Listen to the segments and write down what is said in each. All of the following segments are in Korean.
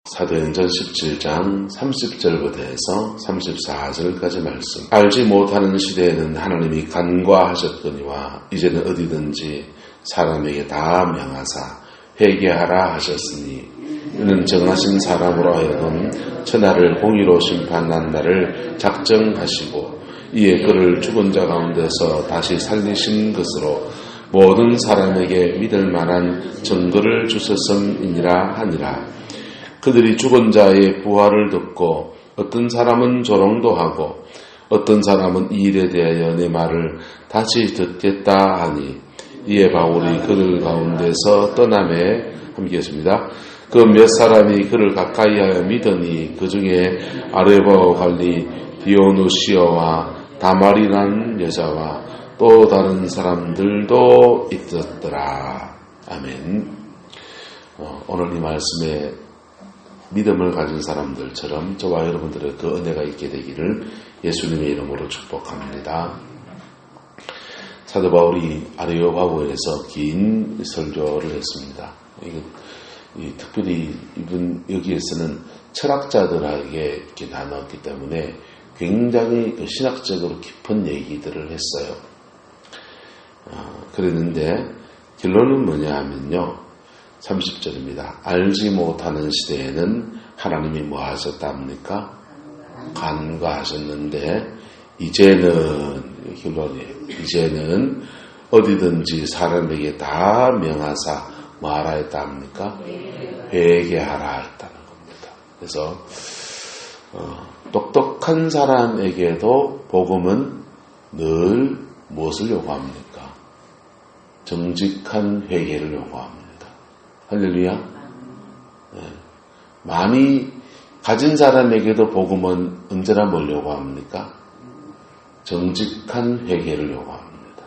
사도행전 17장 30절부터 해서 34절까지 말씀. 알지 못하는 시대에는 하나님이 간과하셨거니와 이제는 어디든지 사람에게 다 명하사 회개하라 하셨으니 이는 정하신 사람으로 하여금 천하를 공의로 심판한 날을 작정하시고 이에 그를 죽은 자 가운데서 다시 살리신 것으로 모든 사람에게 믿을 만한 증거를 주셨음이니라 하니라. 그들이 죽은 자의 부활을 듣고 어떤 사람은 조롱도 하고 어떤 사람은 이 일에 대하여 내 말을 다시 듣겠다 하니 이에 바울이 그들 가운데서 떠나매 함께 했습니다. 그 몇 사람이 그를 가까이하여 믿으니 그 중에 아레바오 관리 디오누시오와 다말이라는 여자와 또 다른 사람들도 있었더라. 아멘. 오늘 이 말씀에 믿음을 가진 사람들처럼 저와 여러분들의 그 은혜가 있게 되기를 예수님의 이름으로 축복합니다. 사도 바울이 아레오파고에서 긴 설교를 했습니다. 특별히 이분 여기에서는 철학자들에게 이렇게 나눴기 때문에 굉장히 신학적으로 깊은 얘기들을 했어요. 그랬는데 결론은 뭐냐 하면요. 30절입니다. 알지 못하는 시대에는 하나님이 뭐 하셨답니까? 간과하셨는데 이제는 결론이에요. 이제는 어디든지 사람에게 다 명하사 뭐 하라 했답니까? 회개하라 했다는 겁니다. 그래서 똑똑한 사람에게도 복음은 늘 무엇을 요구합니까? 정직한 회개를 요구합니다. 할렐루야. 네. 많이 가진 사람에게도 복음은 언제나 뭘 요구합니까? 정직한 회개를 요구합니다.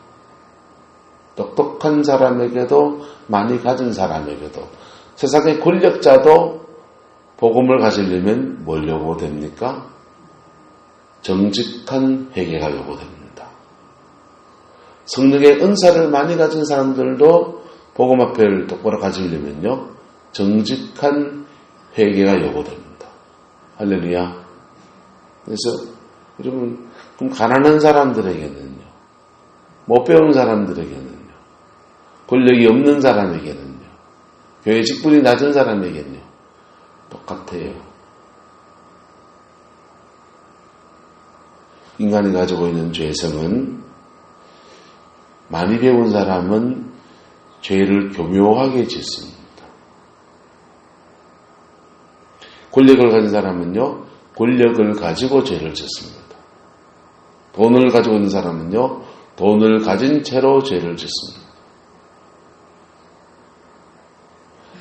똑똑한 사람에게도 많이 가진 사람에게도 세상의 권력자도 복음을 가지려면 뭘 요구됩니까? 정직한 회개가 요구됩니다. 성령의 은사를 많이 가진 사람들도 복음 앞을 똑바로 가지려면요 정직한 회개가 요구됩니다. 할렐루야. 그래서 여러분 그럼 가난한 사람들에게는요, 못 배운 사람들에게는요, 권력이 없는 사람에게는요, 교회 직분이 낮은 사람에게는요 똑같아요. 인간이 가지고 있는 죄성은 많이 배운 사람은 죄를 교묘하게 짓습니다. 권력을 가진 사람은요, 권력을 가지고 죄를 짓습니다. 돈을 가지고 있는 사람은요, 돈을 가진 채로 죄를 짓습니다.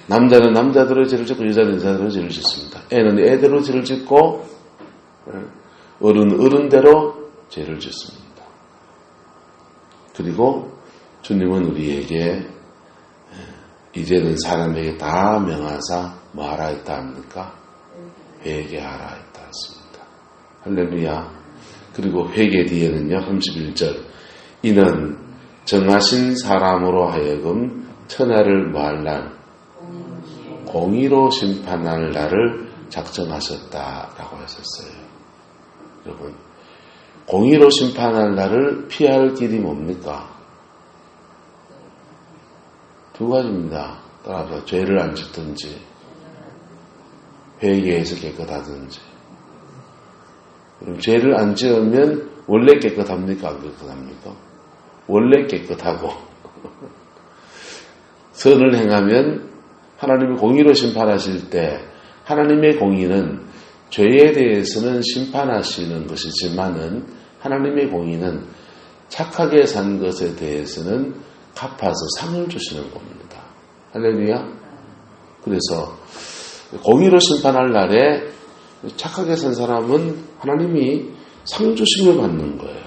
남자는 남자대로 죄를 짓고 여자는 여자대로 죄를 짓습니다. 애는 애대로 죄를 짓고 어른은 어른대로 죄를 짓습니다. 그리고 주님은 우리에게 이제는 사람에게 다 명하사 뭐 하라 했다 합니까? 회개하라 했다 했습니다. 할렐루야. 그리고 회개 뒤에는요 31절 이는 정하신 사람으로 하여금 천하를 뭐할 날 공의로 심판할 날을 작정하셨다라고 하셨어요. 여러분 공의로 심판할 날을 피할 길이 뭡니까? 두 가지입니다. 따라서 죄를 안 짓든지 회개해서 깨끗하든지. 그럼 죄를 안 지으면 원래 깨끗합니까? 안 깨끗합니까? 원래 깨끗하고 선을 행하면 하나님이 공의로 심판하실 때 하나님의 공의는 죄에 대해서는 심판하시는 것이지만은 하나님의 공의는 착하게 산 것에 대해서는 갚아서 상을 주시는 겁니다. 할렐루야. 그래서 공의로 심판할 날에 착하게 산 사람은 하나님이 상 주심을 받는 거예요.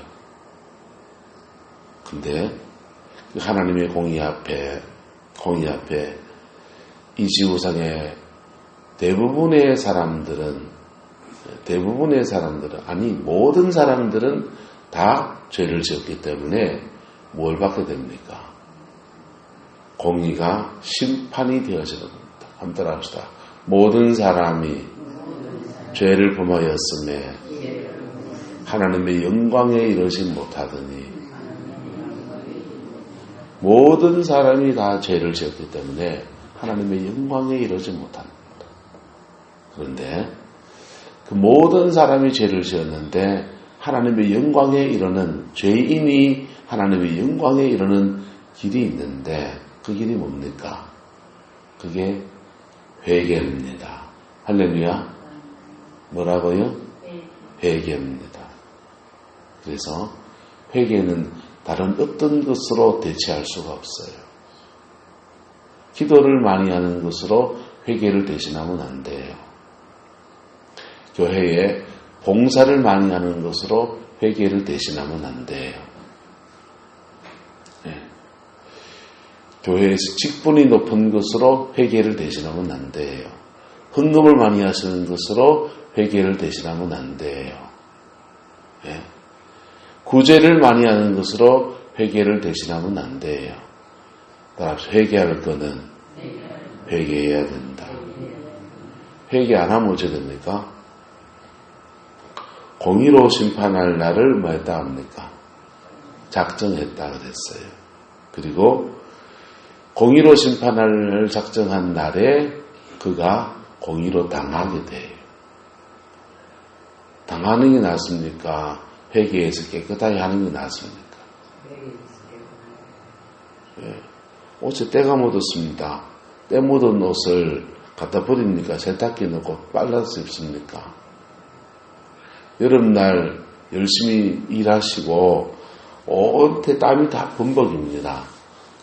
근데 하나님의 공의 앞에 이 지구상의 대부분의 사람들은 아니 모든 사람들은 다 죄를 지었기 때문에 뭘 받게 됩니까? 공의가 심판이 되어지는 겁니다. 한번 따라합시다. 모든 사람이 죄를 범하였음에 하나님의 영광에 이르지 못하더니 모든 사람이 다 죄를 지었기 때문에 하나님의 영광에 이르지 못합니다. 그런데 그 모든 사람이 죄를 지었는데 하나님의 영광에 이르는 죄인이 하나님의 영광에 이르는 길이 있는데 그 길이 뭡니까? 그게 회개입니다. 할렐루야. 뭐라고요? 회개입니다. 그래서 회개는 다른 어떤 것으로 대체할 수가 없어요. 기도를 많이 하는 것으로 회개를 대신하면 안 돼요. 교회에 봉사를 많이 하는 것으로 회개를 대신하면 안 돼요. 네. 교회에서 직분이 높은 것으로 회개를 대신하면 안 돼요. 헌금을 많이 하시는 것으로 회개를 대신하면 안 돼요. 네. 구제를 많이 하는 것으로 회개를 대신하면 안 돼요. 따라서 회개할 거는 회개해야 된다. 회개 안 하면 어찌 됩니까? 공의로 심판할 날을 뭐 했다 합니까? 작정했다 그랬어요. 그리고 공의로 심판할 날을 작정한 날에 그가 공의로 당하게 돼요. 당하는 게 낫습니까? 회개해서 깨끗하게 하는 게 낫습니까? 예. 옷에 때가 묻었습니다. 때 묻은 옷을 갖다 버립니까? 세탁기에 넣고 빨라서 입습니까? 여름날 열심히 일하시고 온테 땀이 다 범벅입니다.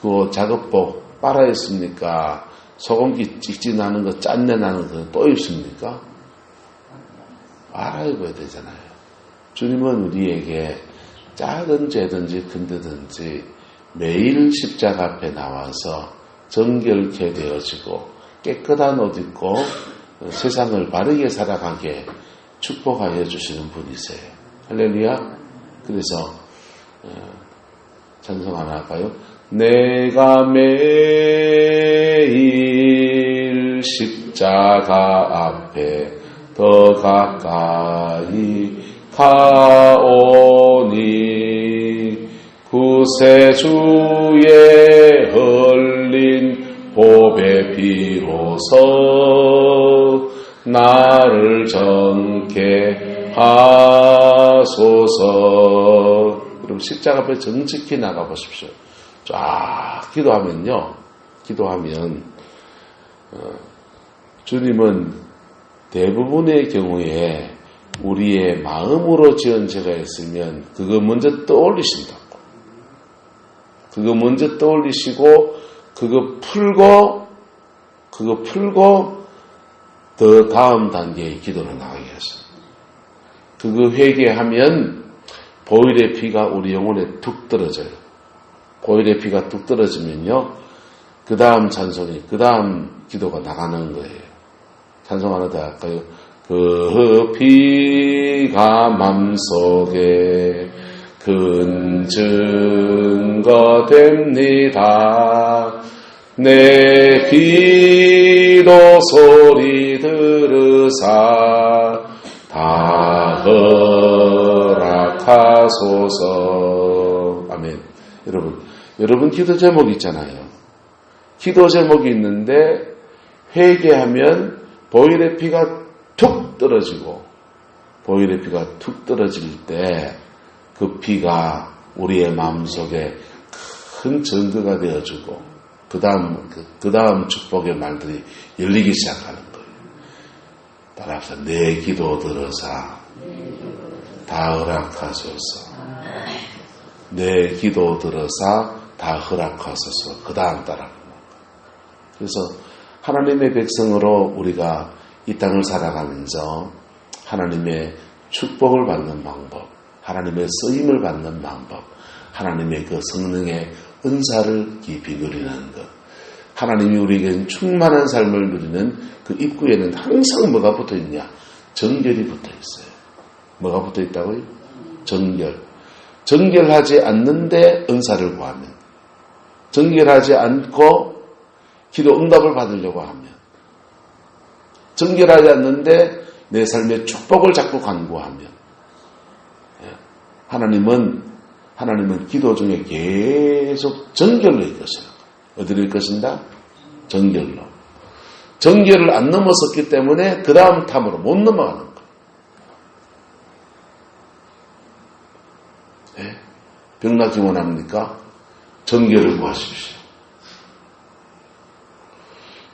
그 작업복 빨아 입습니까? 소금기 찍찍 나는 거, 짠내 나는 거 또 입습니까? 빨아 입어야 되잖아요. 주님은 우리에게 작은 죄든지 큰 죄든지 매일 십자가 앞에 나와서 정결케 되어지고 깨끗한 옷 입고 세상을 바르게 살아가게 축복하여 주시는 분이세요. 할렐루야. 그래서 찬송 하나 할까요? 내가 매일 십자가 앞에 더 가까이 가오니 구세주의 흘린 보배 비로소 나를 정케 하소서. 그럼 십자가 앞에 정직히 나가보십시오. 쫙 기도하면 주님은 대부분의 경우에 우리의 마음으로 지은 죄가 있으면 그거 먼저 떠올리신다고. 그거 먼저 떠올리시고 그거 풀고 더 다음 단계의 기도로 나가게 하십니다. 그거 회개하면 보혈의 피가 우리 영혼에 툭 떨어져요. 보혈의 피가 뚝 떨어지면요, 그 다음 찬송이, 그 다음 기도가 나가는 거예요. 찬송 하나 더 할까요? 그 피가 맘속에 큰 증거 됩니다. 내 기도 소리 들으사 다 허락하소서. 아멘. 여러분 기도 제목이 있잖아요. 기도 제목이 있는데 회개하면 보혈의 피가 툭 떨어지고, 보혈의 피가 툭 떨어질 때 그 피가 우리의 마음속에 큰 증거가 되어주고 그 다음 축복의 말들이 열리기 시작하는 거예요. 따라서 내 기도 들어사 다 허락하소서. 내 기도 들어사 다 허락하소서. 그 다음 따라가는 거예요. 그래서 하나님의 백성으로 우리가 이 땅을 살아가면서 하나님의 축복을 받는 방법, 하나님의 쓰임을 받는 방법, 하나님의 그 성령의 은사를 깊이 누리는 것, 하나님이 우리에게 충만한 삶을 누리는 그 입구에는 항상 뭐가 붙어 있냐? 정결이 붙어 있어요. 뭐가 붙어 있다고요? 정결. 정결하지 않는데 은사를 구하면, 정결하지 않고 기도 응답을 받으려고 하면, 정결하지 않는데 내 삶의 축복을 자꾸 간구하면 하나님은 기도 중에 계속 정결로 이끄시는 거예요. 어디로 이끄신다? 정결로. 정결을 안 넘어섰기 때문에 그 다음 탐으로 못 넘어가는 거예요. 네? 병 낫기 원합니까? 정결을 구하십시오.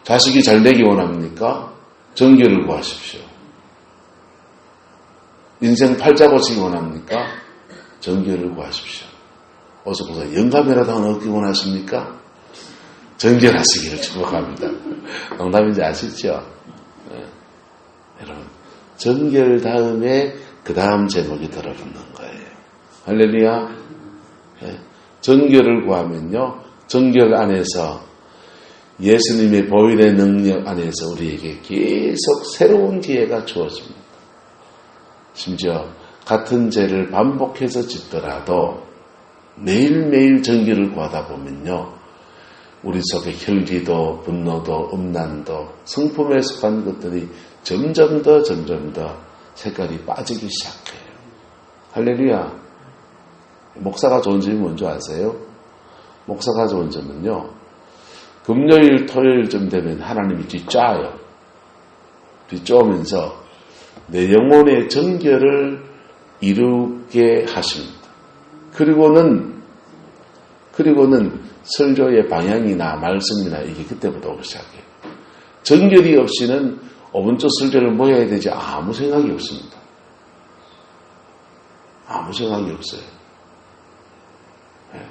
자식이 잘 되기 원합니까? 정결을 구하십시오. 인생 팔자 고치기 원합니까? 정결을 구하십시오. 어서 보세요. 영감이라도 하나 얻기 원하십니까? 정결하시기를 축복합니다. 농담인지 아시죠? 네. 여러분, 정결 다음에 그 다음 제목이 들어붙는 거예요. 할렐루야. 네. 정결을 구하면요, 정결 안에서 예수님의 보혈의 능력 안에서 우리에게 계속 새로운 기회가 주어집니다. 심지어 같은 죄를 반복해서 짓더라도 매일매일 정결을 구하다 보면요, 우리 속에 혈기도 분노도 음란도 성품에 속한 것들이 점점 더 색깔이 빠지기 시작해요. 할렐루야. 목사가 좋은 점이 뭔지 아세요? 목사가 좋은 점은요, 금요일 토요일쯤 되면 하나님이 뒤짜요. 뒤쫓으면서 내 영혼의 정결을 이루게 하십니다. 그리고는 설교의 방향이나 말씀이나 이게 그때부터 오기 시작해요. 정결이 없이는 5분째 설교를 뭐 해야 되지? 아무 생각이 없습니다. 아무 생각이 없어요. 네.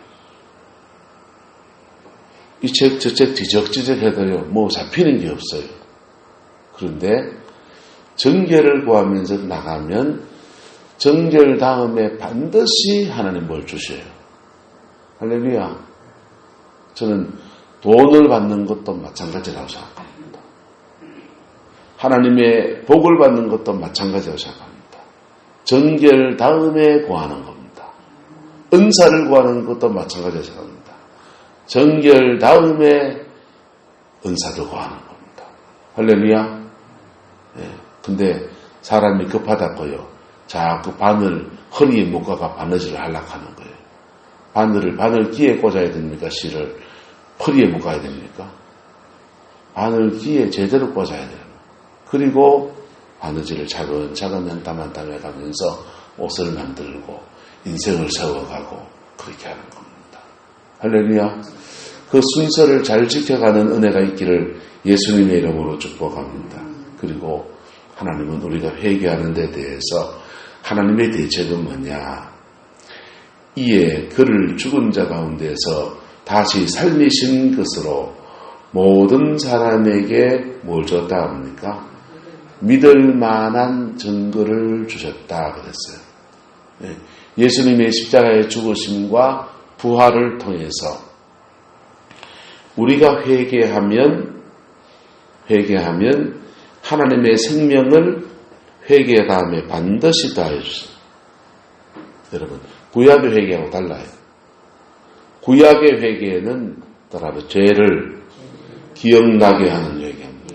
이 책, 저 책 뒤적뒤적 해도요, 뭐 잡히는 게 없어요. 그런데 정결을 구하면서 나가면 정결 다음에 반드시 하나님 뭘 주셔요. 할렐루야. 저는 돈을 받는 것도 마찬가지라고 생각합니다. 하나님의 복을 받는 것도 마찬가지라고 생각합니다. 정결 다음에 구하는 겁니다. 은사를 구하는 것도 마찬가지라고 생각합니다. 정결 다음에 은사를 구하는 겁니다. 할렐루야. 예. 근데 사람이 급하다고요. 자꾸 바늘 허리에 묶어가 바느질을 하려고 하는 거예요. 바늘 귀에 꽂아야 됩니까? 실을 허리에 묶어야 됩니까? 바늘 귀에 제대로 꽂아야 돼요. 그리고 바느질을 차근차근 한 땀 한 땀 해가면서 옷을 만들고 인생을 세워가고 그렇게 하는 겁니다. 할렐루야. 그 순서를 잘 지켜가는 은혜가 있기를 예수님의 이름으로 축복합니다. 그리고 하나님은 우리가 회개하는 데 대해서 하나님의 대책은 뭐냐? 이에 그를 죽은 자 가운데서 다시 살리신 것으로 모든 사람에게 뭘 줬다 합니까? 믿을 만한 증거를 주셨다 그랬어요. 예수님의 십자가의 죽으심과 부활을 통해서 우리가 회개하면 하나님의 생명을 회개 다음에 반드시 다해 주세요. 여러분, 구약의 회개하고 달라요. 구약의 회개는 따라서 죄를 기억나게 하는 회개입니다.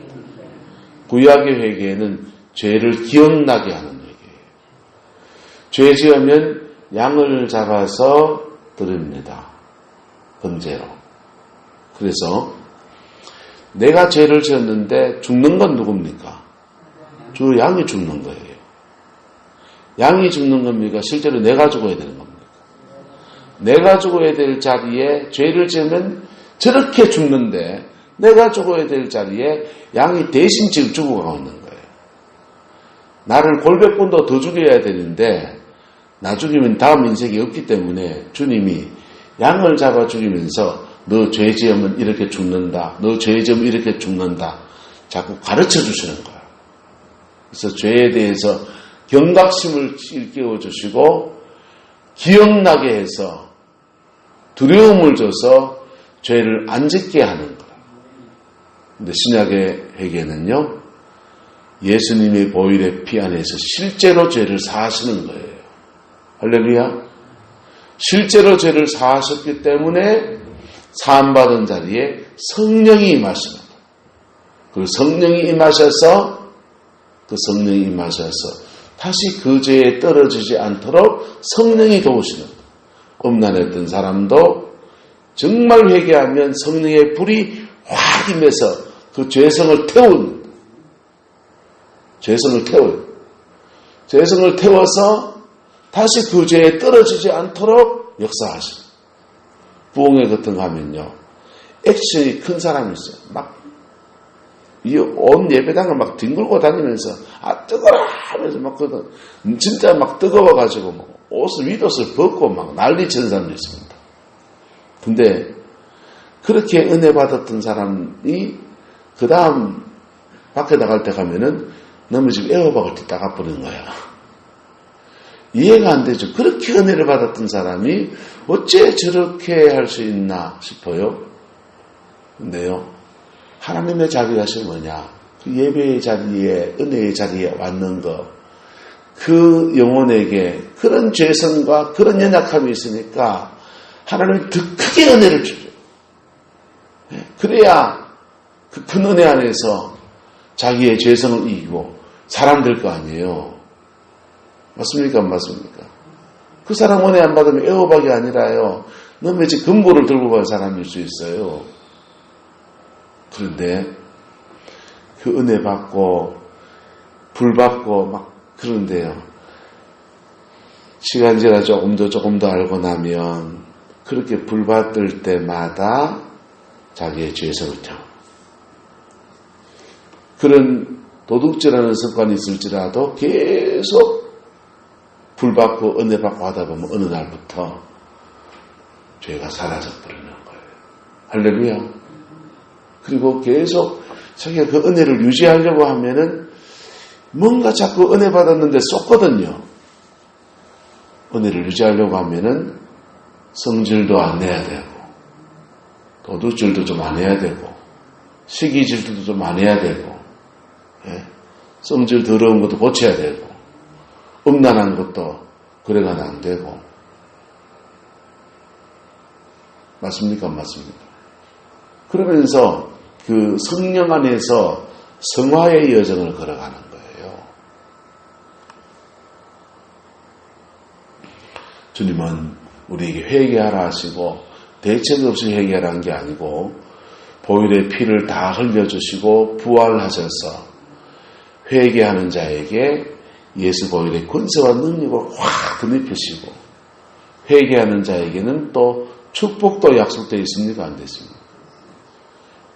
구약의 회개는 죄를 기억나게 하는 회개예요. 죄 지으면 양을 잡아서 드립니다. 번제로. 그래서 내가 죄를 지었는데 죽는 건 누굽니까? 주 양이 죽는 거예요. 양이 죽는 겁니까? 실제로 내가 죽어야 되는 겁니까? 내가 죽어야 될 자리에 죄를 지으면 저렇게 죽는데 내가 죽어야 될 자리에 양이 대신 지금 죽어가고 있는 거예요. 나를 골백번도 더 죽여야 되는데 나 죽이면 다음 인생이 없기 때문에 주님이 양을 잡아 죽이면서 너 죄 지으면 이렇게 죽는다. 너 죄 지으면 이렇게 죽는다. 자꾸 가르쳐 주시는 거예요. 그래서 죄에 대해서 경각심을 일깨워 주시고 기억나게 해서 두려움을 줘서 죄를 안 짓게 하는 거예요. 근데 신약의 회개는요, 예수님의 보혈의 피 안에서 실제로 죄를 사하시는 거예요. 할렐루야. 실제로 죄를 사하셨기 때문에 사함받은 자리에 성령이 임하십니다. 그 성령이 임하셔서 그 성령이 임하셔서 다시 그 죄에 떨어지지 않도록 성령이 도우시는 거예요. 음란했던 사람도 정말 회개하면 성령의 불이 확 임해서 그 죄성을 태우는, 죄성을 태워요. 죄성을 태워서 다시 그 죄에 떨어지지 않도록 역사하시는. 부흥회 같은 거 하면요, 액션이 큰 사람이 있어요. 막 이 온 예배당을 막 뒹굴고 다니면서 뜨거라 하면서 막 진짜 막 뜨거워가지고 막 윗옷을 벗고 막 난리치는 사람도 있습니다. 근데 그렇게 은혜 받았던 사람이 그 다음 밖에 나갈 때 가면은 넘어지고 에어박을 뒷다가 버리는 거야. 이해가 안 되죠. 그렇게 은혜를 받았던 사람이 어째 저렇게 할 수 있나 싶어요. 근데요, 하나님의 자비하신 뭐냐? 그 예배의 자리에, 은혜의 자리에 왔는 거, 그 영혼에게 그런 죄성과 그런 연약함이 있으니까 하나님이 더 크게 은혜를 주죠. 그래야 그 큰 은혜 안에서 자기의 죄성을 이기고 사람 될 거 아니에요. 맞습니까? 안 맞습니까? 그 사람 은혜 안 받으면 에어박이 아니라요, 넘어지 금고를 들고 갈 사람일 수 있어요. 그런데 그 은혜 받고 불 받고 막 그런데요, 시간 지나 조금 더 알고 나면 그렇게 불 받을 때마다 자기의 죄성을 태워. 그런 도둑질하는 습관이 있을지라도 계속 불 받고 은혜 받고 하다 보면 어느 날부터 죄가 사라져 버리는 거예요. 할렐루야. 그리고 계속 자기가 그 은혜를 유지하려고 하면은 뭔가 자꾸 은혜 받았는데 쏟거든요. 은혜를 유지하려고 하면은 성질도 안 내야 되고, 도둑질도 좀 안 해야 되고, 시기질도 좀 안 해야 되고, 성질 더러운 것도 고쳐야 되고, 음란한 것도 그래가는 안 되고. 맞습니까? 안 맞습니까? 그러면서 그 성령 안에서 성화의 여정을 걸어가는 거예요. 주님은 우리에게 회개하라 하시고 대책 없이 회개하라는 게 아니고 보혈의 피를 다 흘려주시고 부활하셔서 회개하는 자에게 예수 보혈의 권세와 능력을 확 덧입히시고, 회개하는 자에게는 또 축복도 약속되어 있습니까? 안 됐습니까?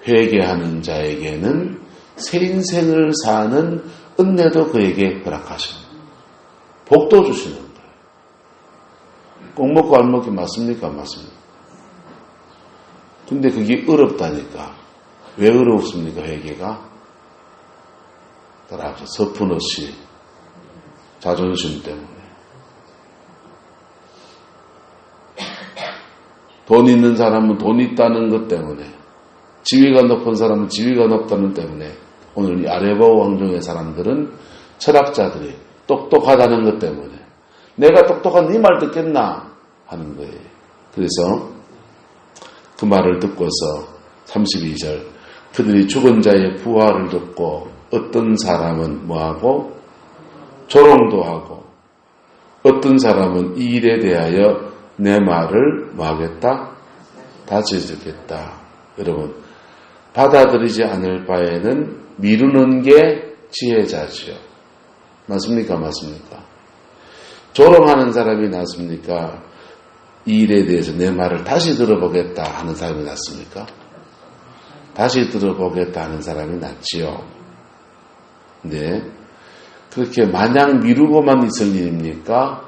회개하는 자에게는 새 인생을 사는 은혜도 그에게 허락하십니다. 복도 주시는 거예요. 꼭 먹고 안 먹기 맞습니까? 안 맞습니까? 근데 그게 어렵다니까. 왜 어렵습니까? 회개가? 따라서 서푼없이 자존심 때문에, 돈 있는 사람은 돈 있다는 것 때문에, 지위가 높은 사람은 지위가 높다는 때문에, 오늘 이 아레바 왕정의 사람들은, 철학자들이 똑똑하다는 것 때문에 내가 똑똑한 네 말 듣겠나 하는 거예요. 그래서 그 말을 듣고서 32절, 그들이 죽은 자의 부활을 듣고 어떤 사람은 뭐하고 조롱도 하고, 어떤 사람은 이 일에 대하여 내 말을 뭐하겠다? 다져주겠다. 여러분, 받아들이지 않을 바에는 미루는 게 지혜자지요. 맞습니까? 맞습니까? 조롱하는 사람이 낫습니까? 이 일에 대해서 내 말을 다시 들어보겠다 하는 사람이 낫습니까? 다시 들어보겠다 하는 사람이 낫지요. 네. 그렇게 마냥 미루고만 있을 일입니까?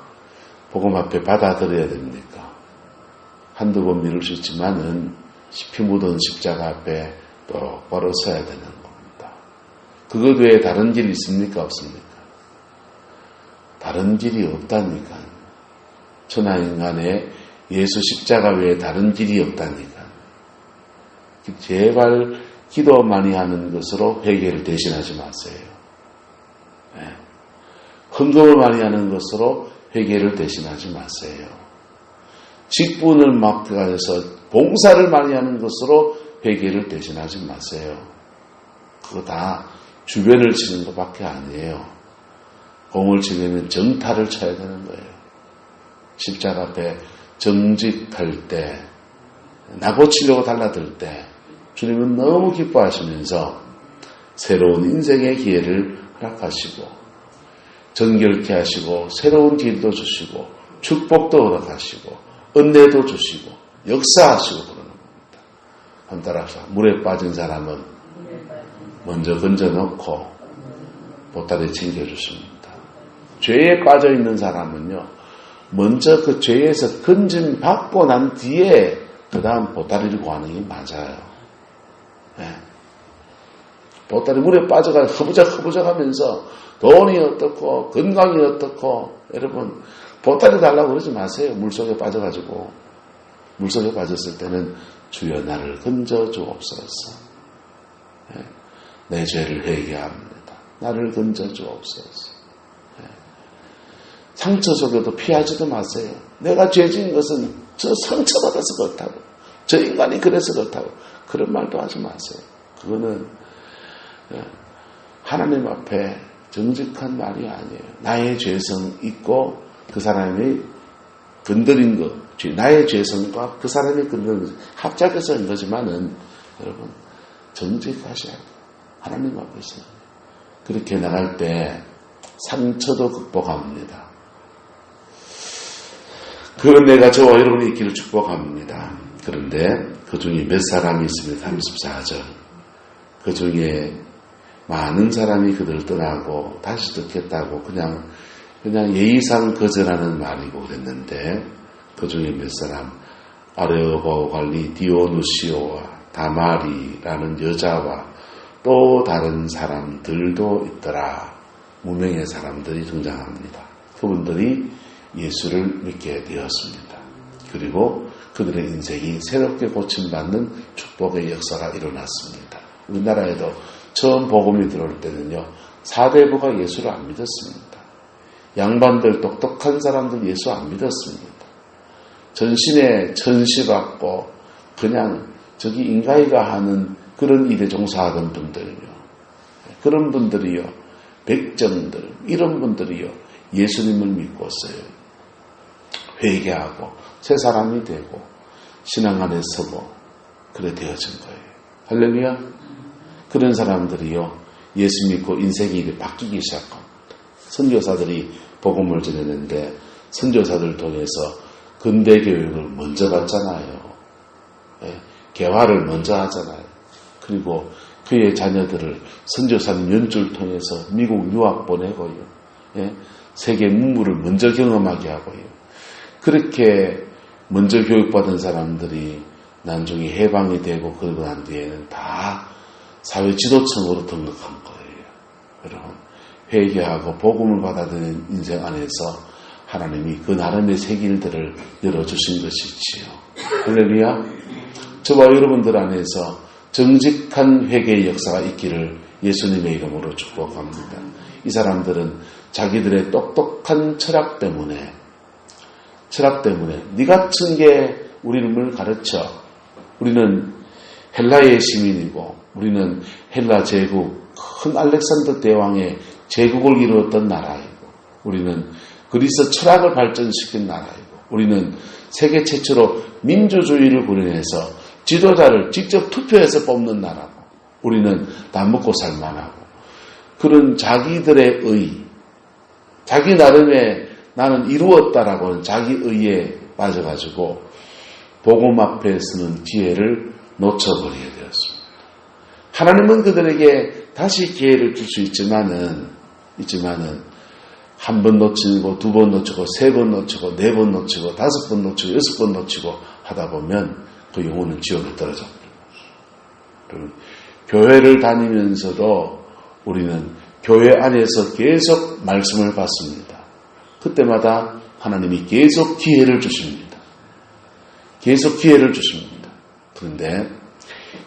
복음 앞에 받아들여야 됩니까? 한두 번 미룰 수 있지만은 피 묻은 십자가 앞에 똑바로 서야 되는 겁니다. 그것 외에 다른 길이 있습니까? 없습니까? 다른 길이 없다니까. 천하인간에 예수 십자가 외에 다른 길이 없다니까. 제발 기도 많이 하는 것으로 회개를 대신하지 마세요. 헌금을 많이 하는 것으로 회개를 대신하지 마세요. 직분을 맡겨서 봉사를 많이 하는 것으로 회개를 대신하지 마세요. 그거 다 주변을 치는 것밖에 아니에요. 공을 치려면 정타를 쳐야 되는 거예요. 십자가 앞에 정직할 때, 나 고치려고 달라들 때 주님은 너무 기뻐하시면서 새로운 인생의 기회를 허락하시고 정결케 하시고 새로운 길도 주시고 축복도 허락하시고 은혜도 주시고 역사하시고 그러는 겁니다. 한번 따라합시다. 물에 빠진 사람은 먼저 건져놓고 보따리 챙겨주십니다. 죄에 빠져있는 사람은요, 먼저 그 죄에서 건짐 받고 난 뒤에 그 다음 보따리를 구하는 게 맞아요. 네. 보따리 물에 빠져가 허부적 하면서 돈이 어떻고 건강이 어떻고, 여러분 보따리 달라고 그러지 마세요. 물속에 빠져가지고. 물속에 빠졌을 때는 주여 나를 건져 주옵소서. 네. 내 죄를 회개합니다. 나를 건져 주옵소서. 네. 상처 속에도 피하지도 마세요. 내가 죄진 것은 저 상처받아서 그렇다고, 저 인간이 그래서 그렇다고, 그런 말도 하지 마세요. 그거는 하나님 앞에 정직한 말이 아니에요. 나의 죄성 있고 그 사람이 건드린 것, 나의 죄성과 그 사람이 건드린 것 합작해서 한 거지만은 여러분 정직하셔야 돼요. 하나님 앞에서. 그렇게 나갈 때 상처도 극복합니다. 그 은혜가 저와 여러분이 있기를 축복합니다. 그런데 그 중에 몇 사람이 있습니다. 34절. 그 중에 많은 사람이 그들을 떠나고 다시 듣겠다고 그냥 예의상 거절하는 말이고 그랬는데, 그 중에 몇 사람, 아레오바오 관리 디오누시오와 다마리라는 여자와 또 다른 사람들도 있더라. 무명의 사람들이 등장합니다. 그분들이 예수를 믿게 되었습니다. 그리고 그들의 인생이 새롭게 고침받는 축복의 역사가 일어났습니다. 우리나라에도 처음 복음이 들어올 때는요, 사대부가 예수를 안 믿었습니다. 양반들, 똑똑한 사람들 예수 안 믿었습니다. 전신에 천시받고 그냥 저기 인가이가 하는 그런 일에 종사하던 분들요, 그런 분들이요, 백정들, 이런 분들이요, 예수님을 믿고서요, 회개하고 새 사람이 되고 신앙 안에 서고 그래 되어진 거예요. 할렐루야. 그런 사람들이요, 예수 믿고 인생이 바뀌기 시작합니다. 선교사들이 복음을 전했는데 선교사들 통해서 근대 교육을 먼저 받잖아요. 개화를 먼저 하잖아요. 그리고 그의 자녀들을 선교사님 연주를 통해서 미국 유학 보내고요. 세계 문물을 먼저 경험하게 하고요. 그렇게 먼저 교육받은 사람들이 나중에 해방이 되고 그러고 난 뒤에는 다 사회 지도층으로 등록한 거예요. 여러분, 회개하고 복음을 받아들이는 인생 안에서 하나님이 그 나름의 새 길들을 열어주신 것이지요. 할렐루야. 저와 여러분들 안에서 정직한 회개의 역사가 있기를 예수님의 이름으로 축복합니다. 이 사람들은 자기들의 똑똑한 철학 때문에 네 같은 게 우리를 가르쳐, 우리는 헬라의 시민이고 우리는 헬라 제국, 큰 알렉산더 대왕의 제국을 이루었던 나라이고 우리는 그리스 철학을 발전시킨 나라이고 우리는 세계 최초로 민주주의를 구현해서 지도자를 직접 투표해서 뽑는 나라고 우리는 다 먹고 살만하고, 그런 자기들의 의, 자기 나름의 나는 이루었다라고 하는 자기 의에 빠져가지고 복음 앞에 서는 기회를 놓쳐버리게 되었습니다. 하나님은 그들에게 다시 기회를 줄 수 있지만은 한 번 놓치고 두 번 놓치고 세 번 놓치고 네 번 놓치고 다섯 번 놓치고 여섯 번 놓치고 하다 보면 그 영혼은 지옥에 떨어져 버립니다. 교회를 다니면서도 우리는 교회 안에서 계속 말씀을 받습니다. 그때마다 하나님이 계속 기회를 주십니다. 계속 기회를 주십니다. 그런데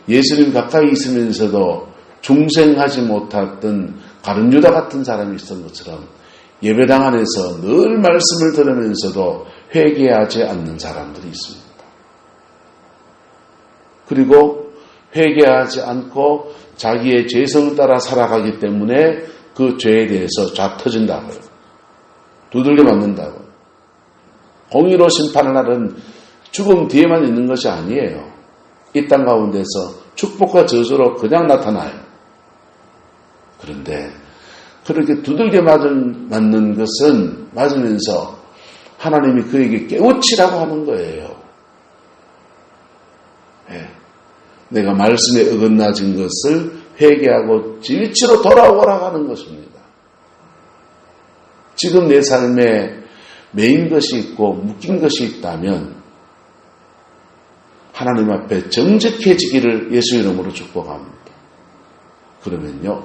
예수님 가까이 있으면서도 중생하지 못했던 가룟 유다 같은 사람이 있었던 것처럼 예배당 안에서 늘 말씀을 들으면서도 회개하지 않는 사람들이 있습니다. 그리고 회개하지 않고 자기의 죄성을 따라 살아가기 때문에 그 죄에 대해서 좌터진다고요. 두들겨 맞는다고요. 공의로 심판을 하는 죽음 뒤에만 있는 것이 아니에요. 이 땅 가운데서 축복과 저주로 그냥 나타나요. 그런데 그렇게 두들겨 맞는 것은 맞으면서 하나님이 그에게 깨우치라고 하는 거예요. 네. 내가 말씀에 어긋나진 것을 회개하고 진리치로 돌아오라고 하는 것입니다. 지금 내 삶에 매인 것이 있고 묶인 것이 있다면 하나님 앞에 정직해지기를 예수 이름으로 축복합니다. 그러면요,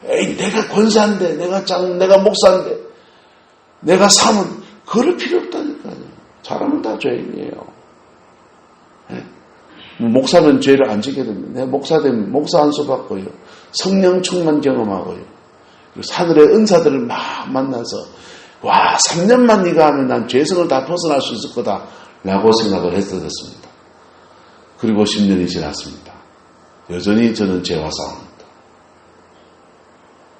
에이, 내가 권사인데, 내가 목사인데, 내가 사면, 그럴 필요 없다니까요. 잘하면 다 죄인이에요. 네? 목사는 죄를 안 지게 됩니다. 내가 목사 되면 목사 안수 받고요. 성령 충만 경험하고요. 그리고 하늘의 은사들을 막 만나서, 와, 3년만 네가 하면 난 죄성을 다 벗어날 수 있을 거다. 라고 생각을 했었습니다. 그리고 10년이 지났습니다. 여전히 저는 죄와 싸웁니다.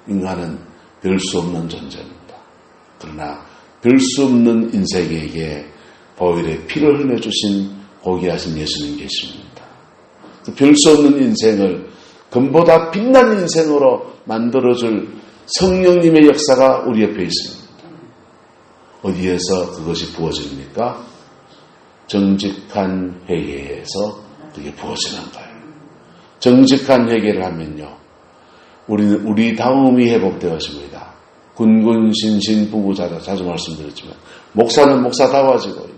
인간은 별 수 없는 존재입니다. 그러나 별 수 없는 인생에게 보혈의 피를 흘려주신 고귀하신 예수님 계십니다. 별 수 없는 인생을 금보다 빛난 인생으로 만들어줄 성령님의 역사가 우리 옆에 있습니다. 어디에서 그것이 부어집니까? 정직한 회개에서 그게 부어지는 거예요. 정직한 회개를 하면요, 우리 다음이 회복되어집니다. 군군신신 부부자다 자주 말씀드렸지만, 목사는 목사다워지고요,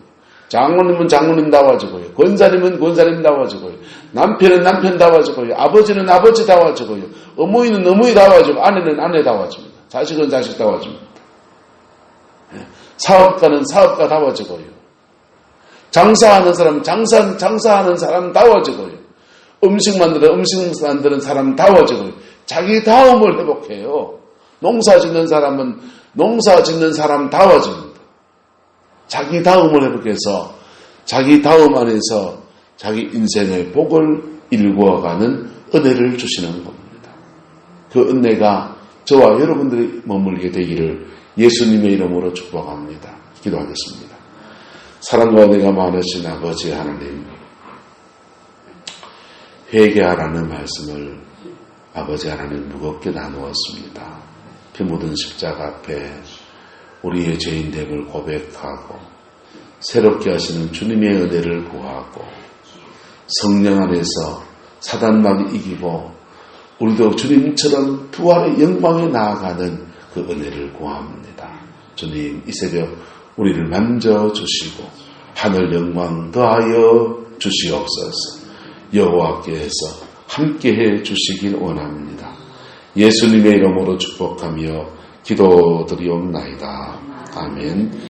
장로님은 장로님다워지고요, 권사님은 권사님다워지고요, 남편은 남편다워지고요, 아버지는 아버지다워지고요, 어머니는 어머니다워지고, 아내는 아내다워집니다. 자식은 자식다워집니다. 사업가는 사업가다워지고요, 장사하는 사람 장사하는 사람 다워지고요, 음식 만드는 사람 다워지고요, 자기 다움을 회복해요. 농사 짓는 사람은 농사 짓는 사람 다워집니다. 자기 다움을 회복해서 자기 다움 안에서 자기 인생의 복을 일구어가는 은혜를 주시는 겁니다. 그 은혜가 저와 여러분들이 머물게 되기를 예수님의 이름으로 축복합니다. 기도하겠습니다. 사랑과 은혜가 많으신 아버지 하나님, 회개하라는 말씀을 아버지 하나님 무겁게 나누었습니다. 피 묻은 십자가 앞에 우리의 죄인됨을 고백하고 새롭게 하시는 주님의 은혜를 구하고 성령 안에서 사단만 이기고 우리도 주님처럼 부활의 영광에 나아가는 그 은혜를 구합니다. 주님, 이 새벽 우리를 만져주시고 하늘 영광 더하여 주시옵소서. 여호와께서 함께해 주시길 원합니다. 예수님의 이름으로 축복하며 기도드리옵나이다. 아멘.